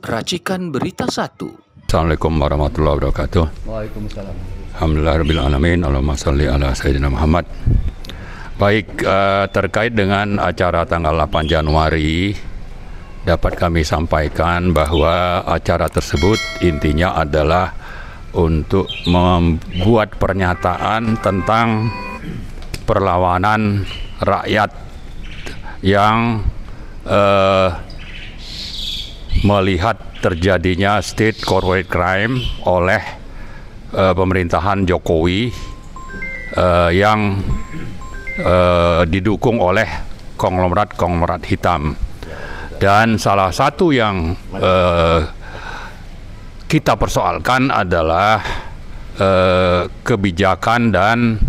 Racikan Berita 1. Assalamualaikum warahmatullahi wabarakatuh. Waalaikumsalam. Alhamdulillahirrahmanirrahim. Allahumma salli ala Sayyidina Muhammad. Baik, terkait dengan acara tanggal 8 Januari, dapat kami sampaikan bahwa acara tersebut intinya adalah untuk membuat pernyataan tentang perlawanan rakyat yang melihat terjadinya state corporate crime oleh pemerintahan Jokowi yang didukung oleh konglomerat hitam. Dan salah satu yang kita persoalkan adalah kebijakan dan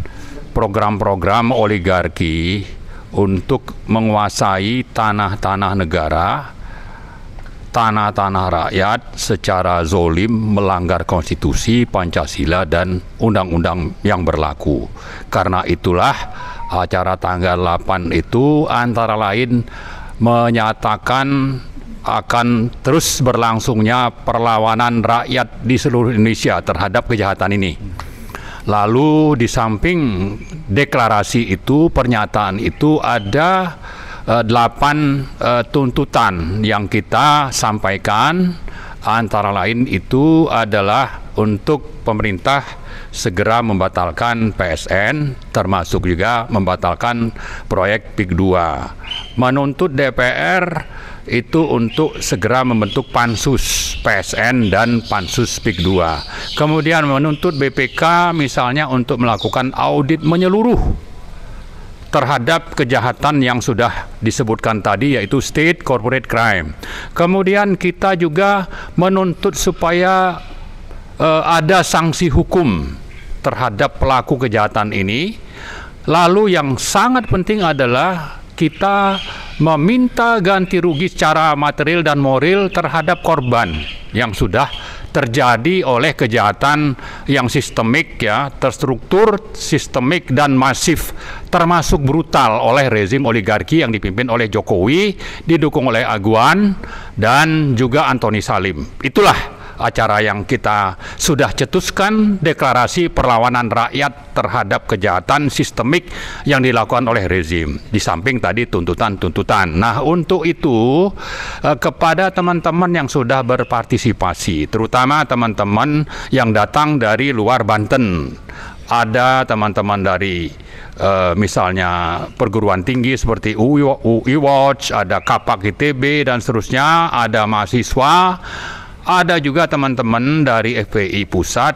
program-program oligarki untuk menguasai tanah-tanah negara, tanah-tanah rakyat secara zolim, melanggar konstitusi, Pancasila, dan undang-undang yang berlaku. Karena itulah acara tanggal 8 itu antara lain menyatakan akan terus berlangsungnya perlawanan rakyat di seluruh Indonesia terhadap kejahatan ini. Lalu di samping deklarasi itu, pernyataan itu ada 8 tuntutan yang kita sampaikan. Antara lain itu adalah untuk pemerintah segera membatalkan PSN, termasuk juga membatalkan proyek PIK 2. Menuntut DPR itu untuk segera membentuk pansus PSN dan pansus PIK 2. Kemudian menuntut BPK misalnya untuk melakukan audit menyeluruh terhadap kejahatan yang sudah disebutkan tadi, yaitu state corporate crime. Kemudian kita juga menuntut supaya ada sanksi hukum terhadap pelaku kejahatan ini. Lalu yang sangat penting adalah kita meminta ganti rugi secara material dan moral terhadap korban yang sudah terjadi oleh kejahatan yang sistemik, ya, terstruktur, sistemik dan masif, termasuk brutal oleh rezim oligarki yang dipimpin oleh Jokowi, didukung oleh Aguan dan juga Antoni Salim. Itulah acara yang kita sudah cetuskan, deklarasi perlawanan rakyat terhadap kejahatan sistemik yang dilakukan oleh rezim. Di samping tadi tuntutan-tuntutan. Nah, untuk itu kepada teman-teman yang sudah berpartisipasi, terutama teman-teman yang datang dari luar Banten, ada teman-teman dari misalnya perguruan tinggi seperti UI Watch, ada Kapak ITB dan seterusnya, ada mahasiswa, ada juga teman-teman dari FPI Pusat,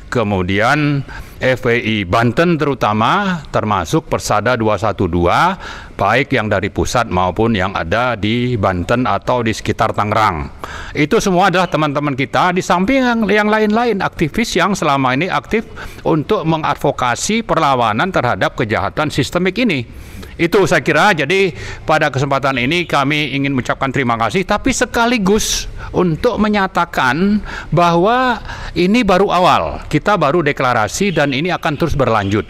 kemudian FPI Banten terutama, termasuk Persada 212, baik yang dari pusat maupun yang ada di Banten atau di sekitar Tangerang. Itu semua adalah teman-teman kita, di samping yang lain-lain, aktivis yang selama ini aktif untuk mengadvokasi perlawanan terhadap kejahatan sistemik ini. Itu saya kira. Jadi pada kesempatan ini kami ingin mengucapkan terima kasih, tapi sekaligus untuk menyatakan bahwa ini baru awal, kita baru deklarasi dan ini akan terus berlanjut.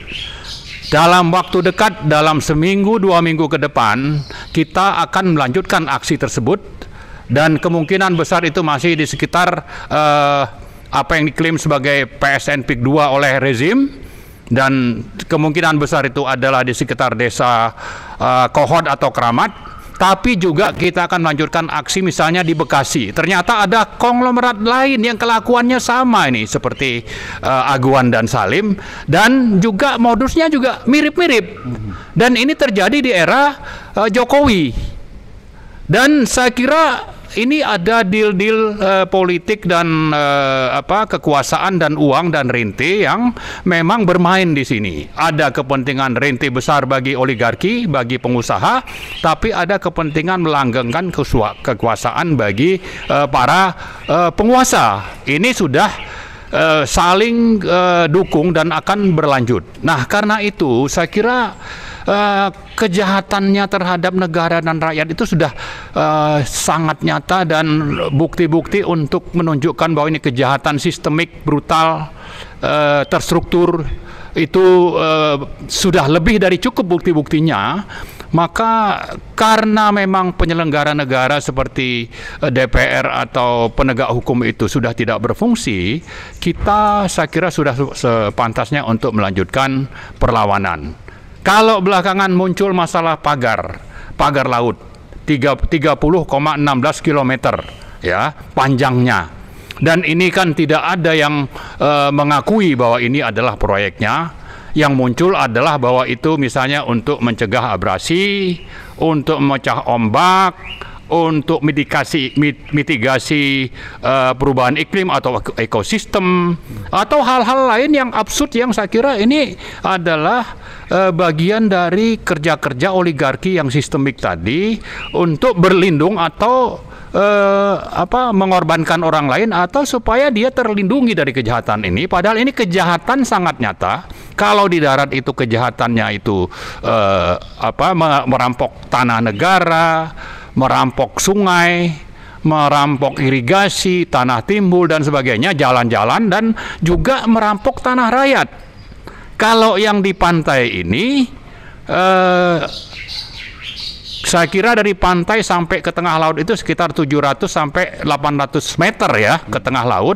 Dalam waktu dekat, dalam seminggu 2 minggu ke depan, kita akan melanjutkan aksi tersebut, dan kemungkinan besar itu masih di sekitar apa yang diklaim sebagai PSN PIK 2 oleh rezim. Dan kemungkinan besar itu adalah di sekitar desa Kohod atau Keramat. Tapi juga kita akan melanjutkan aksi misalnya di Bekasi. Ternyata ada konglomerat lain yang kelakuannya sama ini, seperti Aguan dan Salim, dan juga modusnya juga mirip-mirip. Dan ini terjadi di era Jokowi. Dan saya kira ini ada deal-deal politik dan kekuasaan dan uang dan rente yang memang bermain di sini. Ada kepentingan rente besar bagi oligarki, bagi pengusaha, tapi ada kepentingan melanggengkan kekuasaan bagi para penguasa. Ini sudah saling dukung dan akan berlanjut. Nah, karena itu saya kira kejahatannya terhadap negara dan rakyat itu sudah sangat nyata, dan bukti-bukti untuk menunjukkan bahwa ini kejahatan sistemik, brutal, terstruktur, itu sudah lebih dari cukup bukti-buktinya. Maka karena memang penyelenggara negara seperti DPR atau penegak hukum itu sudah tidak berfungsi, saya kira sudah sepantasnya untuk melanjutkan perlawanan. Kalau belakangan muncul masalah pagar laut 30,16 km ya panjangnya, dan ini kan tidak ada yang mengakui bahwa ini adalah proyeknya. Yang muncul adalah bahwa itu misalnya untuk mencegah abrasi, untuk memecah ombak, untuk mitigasi perubahan iklim atau ekosistem, atau hal-hal lain yang absurd yang saya kira ini adalah bagian dari kerja-kerja oligarki yang sistemik tadi untuk berlindung atau mengorbankan orang lain atau supaya dia terlindungi dari kejahatan ini. Padahal ini kejahatan sangat nyata. Kalau di darat itu kejahatannya itu merampok tanah negara, merampok sungai, merampok irigasi, tanah timbul dan sebagainya, jalan-jalan, dan juga merampok tanah rakyat. Kalau yang di pantai ini saya kira dari pantai sampai ke tengah laut itu sekitar 700 sampai 800 meter ya ke tengah laut.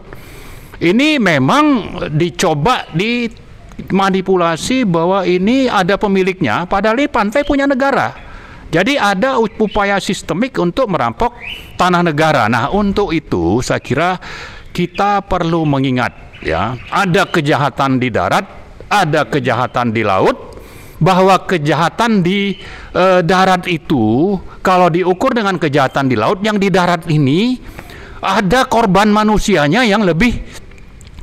Ini memang dicoba dimanipulasi bahwa ini ada pemiliknya, padahal ini pantai punya negara. Jadi ada upaya sistemik untuk merampok tanah negara. Nah, untuk itu saya kira kita perlu mengingat ya, ada kejahatan di darat, ada kejahatan di laut, bahwa kejahatan di darat itu kalau diukur dengan kejahatan di laut, yang di darat ini ada korban manusianya yang lebih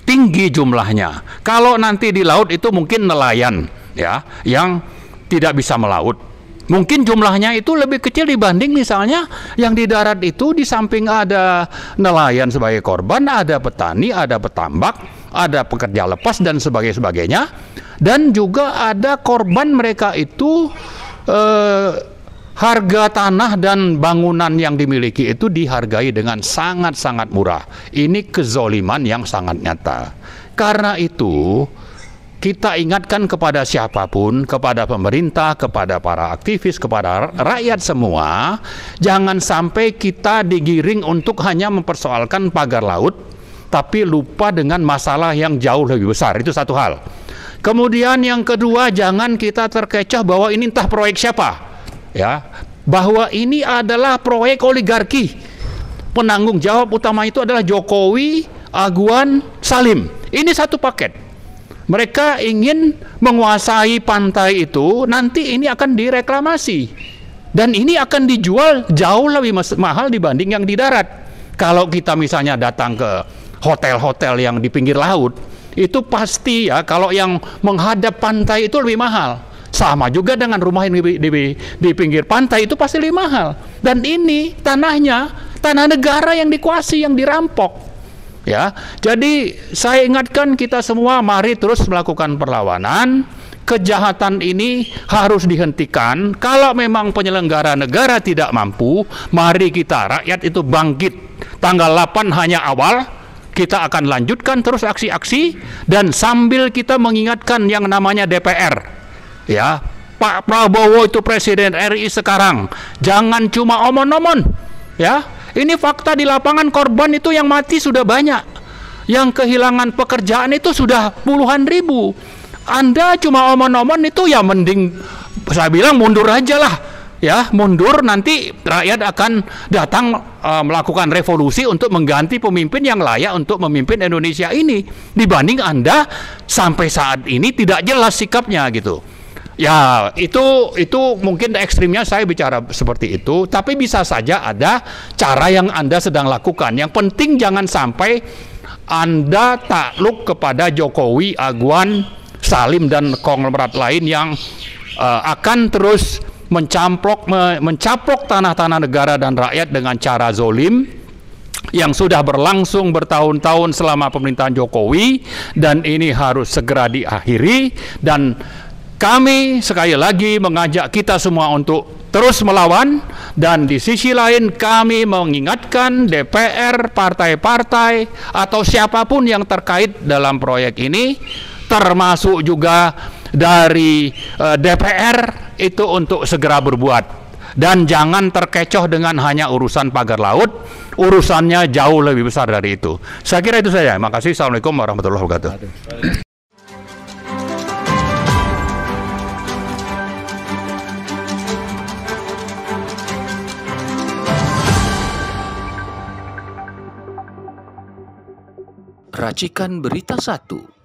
tinggi jumlahnya. Kalau nanti di laut itu mungkin nelayan ya yang tidak bisa melaut, mungkin jumlahnya itu lebih kecil dibanding misalnya yang di darat itu. Di samping ada nelayan sebagai korban, ada petani, ada petambak, ada pekerja lepas dan sebagainya, dan juga ada korban mereka itu harga tanah dan bangunan yang dimiliki itu dihargai dengan sangat-sangat murah. Ini kezoliman yang sangat nyata. Karena itu kita ingatkan kepada siapapun, kepada pemerintah, kepada para aktivis, kepada rakyat semua, jangan sampai kita digiring untuk hanya mempersoalkan pagar laut, tapi lupa dengan masalah yang jauh lebih besar. Itu satu hal. Kemudian yang kedua, jangan kita terkecoh bahwa ini entah proyek siapa, ya, bahwa ini adalah proyek oligarki. Penanggung jawab utama itu adalah Jokowi, Aguan, Salim. Ini satu paket. Mereka ingin menguasai pantai itu, nanti ini akan direklamasi. Dan ini akan dijual jauh lebih mahal dibanding yang di darat. Kalau kita misalnya datang ke hotel-hotel yang di pinggir laut, itu pasti ya, kalau yang menghadap pantai itu lebih mahal. Sama juga dengan rumah yang di pinggir pantai itu pasti lebih mahal. Dan ini tanahnya, tanah negara yang dikuasai, yang dirampok. Ya, jadi saya ingatkan kita semua, mari terus melakukan perlawanan. Kejahatan ini harus dihentikan. Kalau memang penyelenggara negara tidak mampu, mari kita rakyat itu bangkit. Tanggal 8 hanya awal, kita akan lanjutkan terus aksi-aksi, dan sambil kita mengingatkan yang namanya DPR. Ya, Pak Prabowo itu Presiden RI sekarang, jangan cuma omon-omon. Ya, ini fakta di lapangan, korban itu yang mati sudah banyak, yang kehilangan pekerjaan itu sudah puluhan ribu. Anda cuma omon-omon itu ya mending saya bilang mundur aja lah. Ya, mundur, nanti rakyat akan datang melakukan revolusi untuk mengganti pemimpin yang layak untuk memimpin Indonesia ini, dibanding Anda sampai saat ini tidak jelas sikapnya gitu. Ya, itu mungkin ekstrimnya saya bicara seperti itu, tapi bisa saja ada cara yang Anda sedang lakukan. Yang penting jangan sampai Anda takluk kepada Jokowi, Aguan, Salim dan konglomerat lain yang akan terus mencaplok tanah-tanah negara dan rakyat dengan cara zolim yang sudah berlangsung bertahun-tahun selama pemerintahan Jokowi, dan ini harus segera diakhiri. Dan kami sekali lagi mengajak kita semua untuk terus melawan, dan di sisi lain kami mengingatkan DPR, partai-partai atau siapapun yang terkait dalam proyek ini, termasuk juga dari DPR itu untuk segera berbuat. Dan jangan terkecoh dengan hanya urusan pagar laut, urusannya jauh lebih besar dari itu. Saya kira itu saja. Terima kasih. Assalamualaikum warahmatullahi wabarakatuh. Racikan Berita 1.